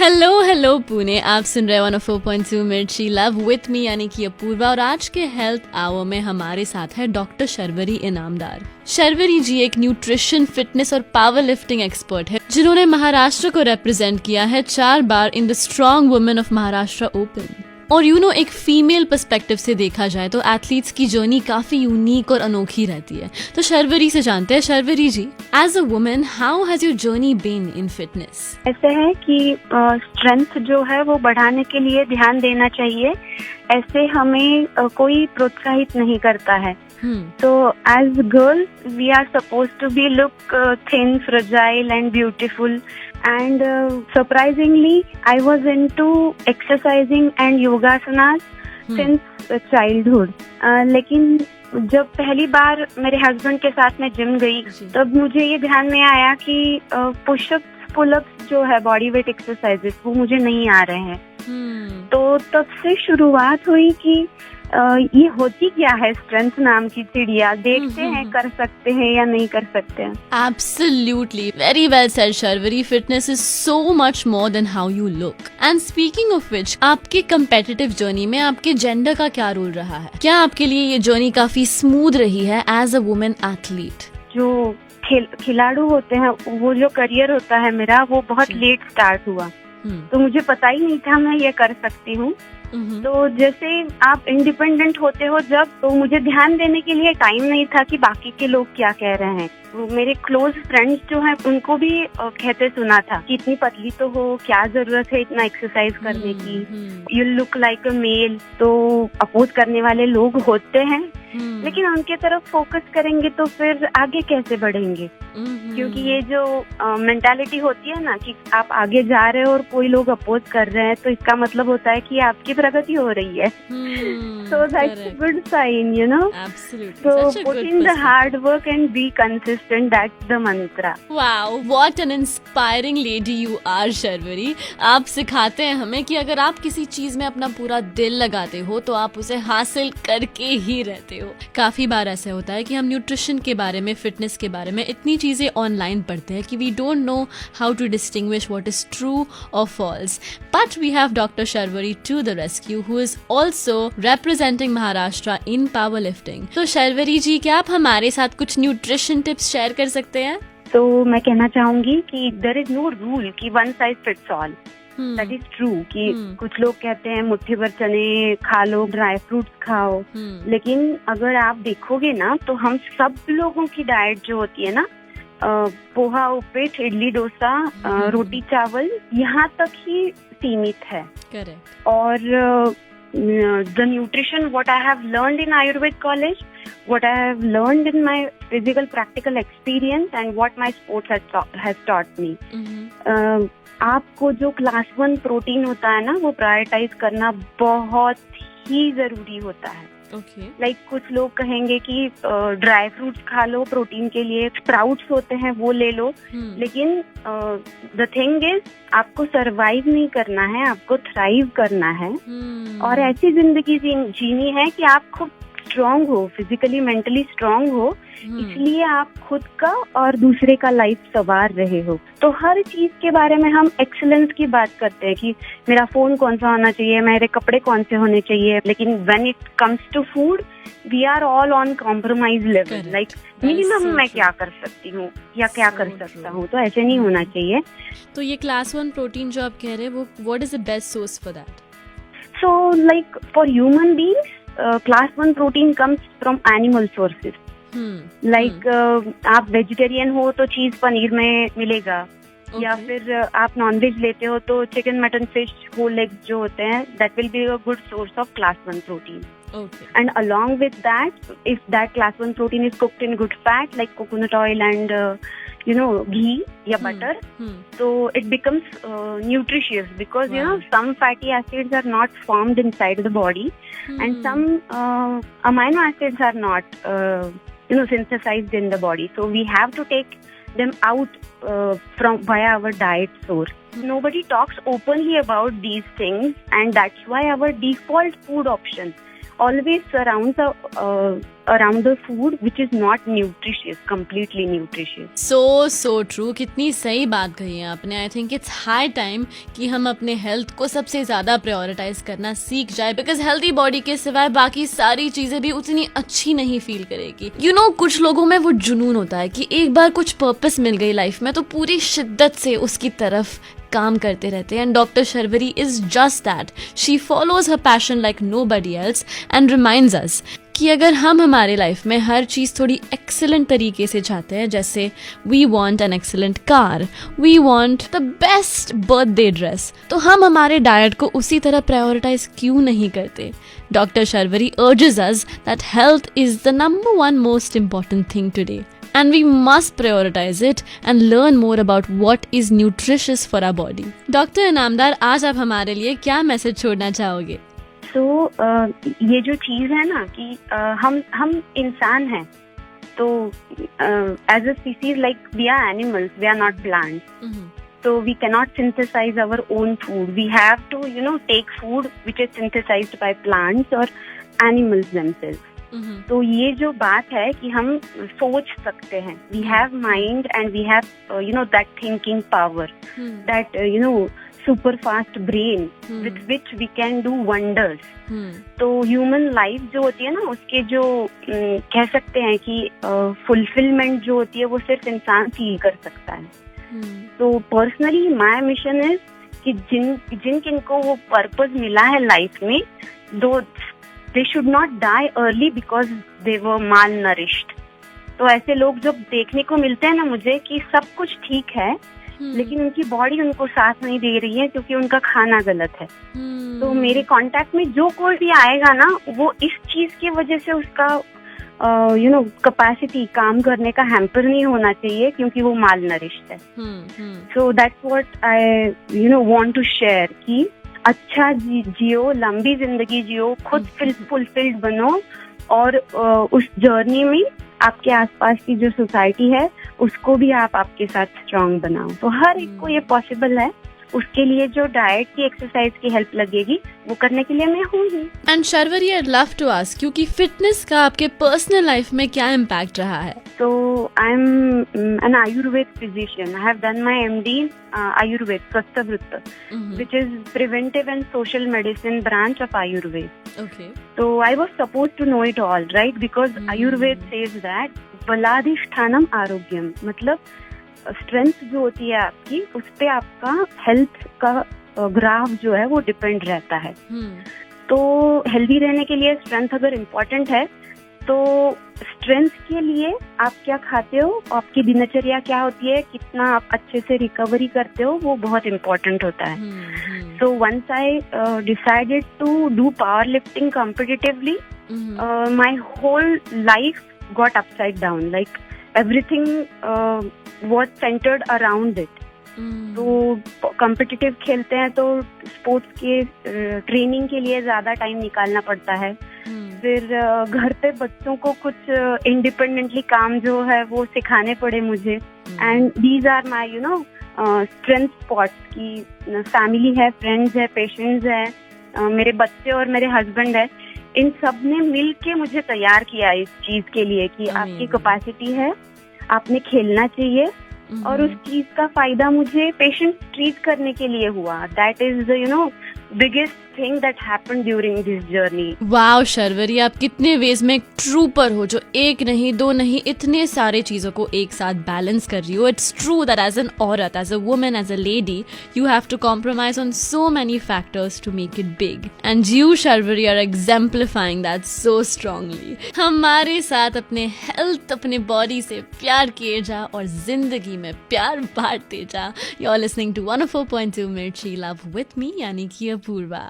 Hello hello Pune, आप सुन रहे 104.2 मिर्ची लव विथ मी यानी कि अपूर्वा। और आज के हेल्थ आवर में हमारे साथ है डॉक्टर शर्वरी इनामदार। शर्वरी जी एक न्यूट्रिशन, फिटनेस और पावर लिफ्टिंग एक्सपर्ट है जिन्होंने महाराष्ट्र को रिप्रेजेंट किया है 4 बार in the strong women of Maharashtra open. और एक फीमेल पर्सपेक्टिव से देखा जाए तो एथलीट्स की जर्नी काफी यूनिक और अनोखी रहती है। तो शर्वरी से जानते हैं। Sharvari ji, as a women how has your journey been in fitness? ऐसे है कि स्ट्रेंथ जो है वो बढ़ाने के लिए ध्यान देना चाहिए। ऐसे हमें कोई प्रोत्साहित नहीं करता है। तो as girls we are suppose to be look thin, fragile and beautiful. And surprisingly, I was into exercising and yogasanas since childhood. लेकिन जब पहली बार मेरे हस्बैंड के साथ मैं जिम गई तब मुझे ये ध्यान में आया कि पुशअप्स, पुलअप्स जो है बॉडी वेट एक्सरसाइजेस वो मुझे नहीं आ रहे हैं। तो तब से शुरुआत हुई कि ये होती क्या है स्ट्रेंथ नाम की चिड़िया, देखते हैं कर सकते हैं या नहीं कर सकते हैं। Absolutely, very well said Sharvari. Fitness is so much more than how you look. And speaking of which, आपके कंपेटिटिव जर्नी में आपके जेंडर का क्या रोल रहा है? क्या आपके लिए ये जर्नी काफी स्मूथ रही है एज अ वुमेन एथलीट? जो खिलाड़ू होते हैं वो जो करियर होता है मेरा वो बहुत लेट स्टार्ट हुआ। तो मुझे पता ही नहीं था मैं ये कर सकती हूँ। तो जैसे आप इंडिपेंडेंट होते हो जब, तो मुझे ध्यान देने के लिए टाइम नहीं था कि बाकी के लोग क्या कह रहे हैं। मेरे क्लोज फ्रेंड्स जो हैं उनको भी कहते सुना था कि इतनी पतली तो हो, क्या जरूरत है इतना एक्सरसाइज करने की, you look like a male. तो अपोज करने वाले लोग होते हैं, लेकिन उनके तरफ फोकस करेंगे तो फिर आगे कैसे बढ़ेंगे? क्योंकि ये जो मेंटालिटी होती है ना कि आप आगे जा रहे हो और कोई लोग अपोज कर रहे हैं, तो इसका मतलब होता है कि आपकी प्रगति हो रही है। So that's a good sign, you know. So put in the hard work and be consistent, that's the mantra. Wow, what an inspiring lady you are Sharvari. आप सिखाते हैं हमें कि अगर आप किसी चीज में अपना पूरा दिल लगाते हो तो आप उसे हासिल करके ही रहते हो। काफी बार ऐसा होता है कि हम न्यूट्रिशन के बारे में, फिटनेस के बारे में इतनी चीजें ऑनलाइन पढ़ते हैं कि we don't know how to distinguish what is true और false. But we have doctor Sharvari to the rescue who is also representing Maharashtra in powerlifting. तो शर्वरी जी, क्या आप हमारे साथ कुछ न्यूट्रिशन टिप्स शेयर कर सकते हैं? तो मैं कहना चाहूंगी कि देयर इज नो रूल कि one size fits all. That is true कि कुछ लोग कहते हैं मुट्ठी भर चने खा लो, ड्राई फ्रूट्स खाओ, लेकिन अगर आप देखोगे ना तो हम सब लोगों की डाइट जो होती है ना, पोहा, उपीट, इडली, डोसा, रोटी, चावल, यहाँ तक ही सीमित है। करेक्ट। और the nutrition what I have learned in Ayurved college, what I have learned in my physical practical experience and what my sports has taught me. आपको जो क्लास 1 प्रोटीन होता है ना वो प्रायोरिटाइज करना बहुत ही जरूरी होता है। लाइक कुछ लोग कहेंगे कि ड्राई फ्रूट्स खा लो प्रोटीन के लिए, स्प्राउट्स होते हैं वो ले लो, लेकिन द थिंग इज आपको सरवाइव नहीं करना है, आपको थ्राइव करना है। और ऐसी जिंदगी जीनी है कि आप खुद स्ट्रांग हो, फिजिकली मेंटली स्ट्रांग हो, इसलिए आप खुद का और दूसरे का लाइफ संवार रहे हो। तो हर चीज के बारे में हम एक्सीलेंस की बात करते हैं कि मेरा फोन कौन सा होना चाहिए, मेरे कपड़े कौन से होने चाहिए, लेकिन when it comes to food we are all on compromise level. Like minimum मैं क्या कर सकती हूँ या क्या कर सकता हूँ, तो ऐसे नहीं होना चाहिए। तो ये क्लास 1 प्रोटीन जो आप कह रहे हैं वो what is the best source for that? So like for human beings class 1 protein comes from animal sources. Like आप वेजिटेरियन हो तो चीज पनीर में मिलेगा, या फिर आप नॉनवेज लेते हो तो chicken, mutton, fish, whole eggs जो होते हैं that will be a good source of class 1 protein. Okay. And along with that, if that class 1 protein is cooked in good fat like coconut oil and ghee या butter, so it becomes nutritious because some fatty acids are not formed inside the body and some amino acids are not synthesized in the body, so we have to take them out from via our diet source. Nobody talks openly about these things and that's why our default food option always around the food which is not nutritious, completely nutritious. So true, कितनी सही बात कही है आपने. I think it's high time कि हम अपने health को सबसे ज्यादा प्रायोरिटाइज करना सीख जाए, बिकॉज हेल्थी बॉडी के सिवाय बाकी सारी चीजें भी उतनी अच्छी नहीं फील करेगी. यू नो, कुछ लोगों में वो जुनून होता है कि एक बार कुछ पर्पस मिल गई लाइफ में तो पूरी शिद्दत से उसकी तरफ काम करते रहते हैं. And doctor Sharvari is just that. She follows her passion like nobody else and reminds अस कि अगर हम हमारे लाइफ में हर चीज़ थोड़ी एक्सीलेंट तरीके से चाहते हैं, जैसे we want an excellent car, we want the best birthday dress, तो हम हमारे डाइट को उसी तरह प्रायोरिटाइज क्यों नहीं करते. Doctor Sharvari urges us that health is the number one most important thing today. And we must prioritize it and learn more about what is nutritious for our body. Doctor Inamdar, आज आप हमारे लिए क्या मैसेज छोड़ना चाहोगे? So, ये जो चीज है ना कि हम इंसान हैं, तो as a species like we are animals, we are not plants. So we cannot synthesize our own food. We have to, take food which is synthesized by plants or animals themselves. तो ये जो बात है कि हम सोच सकते हैं, we have mind and we have that thinking power, that super fast brain with which we can do wonders. तो ह्यूमन लाइफ जो होती है ना, उसके जो कह सकते हैं कि फुलफिलमेंट जो होती है वो सिर्फ इंसान फील कर सकता है. तो पर्सनली माय मिशन इज कि जिन किनको वो पर्पस मिला है लाइफ में, दो they should not die early because they were malnourished. तो ऐसे लोग जब देखने को मिलते हैं ना मुझे कि सब कुछ ठीक है, लेकिन उनकी बॉडी उनको साथ नहीं दे रही है क्योंकि उनका खाना गलत है. तो मेरे कांटेक्ट में जो कोई भी आएगा ना, वो इस चीज की वजह से उसका कैपेसिटी काम करने का हैम्पर नहीं होना चाहिए क्योंकि वो malnourished है. So that's what I want to share कि अच्छा जियो, लंबी जिंदगी जियो, खुद फुलफिल्ड बनो, और उस जर्नी में आपके आसपास की जो सोसाइटी है उसको भी आप आपके साथ स्ट्रांग बनाओ. तो हर एक को ये पॉसिबल है. उसके लिए जो डाइट की, एक्सरसाइज की हेल्प लगेगी वो करने के लिए मैं हूँ ही. And Sharvari, I love to ask क्योंकि फिटनेस का आपके पर्सनल लाइफ में क्या इम्पैक्ट रहा है? So I am an Ayurved physician. I have done my MD in Ayurved, Swasthawritta, which is preventive and social medicine branch of Ayurved. Okay. So I was supposed to know it all, right? Because Ayurved says that Baladhishthanam Arogyam, मतलब strength जो होती है आपकी, उस पे आपका health का graph जो है वो डिपेंड रहता है. तो हेल्दी रहने के लिए स्ट्रेंथ अगर इम्पोर्टेंट है, तो स्ट्रेंथ के लिए आप क्या खाते हो, आपकी दिनचर्या क्या होती है, कितना आप अच्छे से रिकवरी करते हो, वो बहुत इम्पोर्टेंट होता है. So once I decided to do power lifting competitively, my whole life got upside down. Like everything was centered around it. तो कॉम्पिटिटिव खेलते हैं तो स्पोर्ट्स के ट्रेनिंग के लिए ज्यादा टाइम निकालना पड़ता है. फिर घर पे बच्चों को कुछ इंडिपेंडेंटली काम जो है वो सिखाने पड़े मुझे. And these are my strength spots की फैमिली है, फ्रेंड्स है, पेशेंट्स है, मेरे बच्चे और मेरे हस्बैंड है. इन सब ने मिल के मुझे तैयार किया इस चीज के लिए कि आपकी कैपेसिटी है, आपने खेलना चाहिए. और उस चीज का फायदा मुझे पेशेंट ट्रीट करने के लिए हुआ. That is the biggest thing that happened during this journey. Wow Sharvari, आप कितने वेज में एक ट्रूपर हो जो एक नहीं, दो नहीं, इतने सारे चीजों को एक साथ बैलेंस कर रही हो. It's true that as an औरत, as a woman, as a lady, you have to compromise on so many factors to make it big. And you Sharvari are exemplifying that so strongly. हमारे साथ अपने health, अपने body से प्यार किए जा और जिंदगी में प्यार बांटते जा. यू आर लिसनिंग टू 104.2 मिर्ची लव विथ मी, यानी कि अपूर्वा.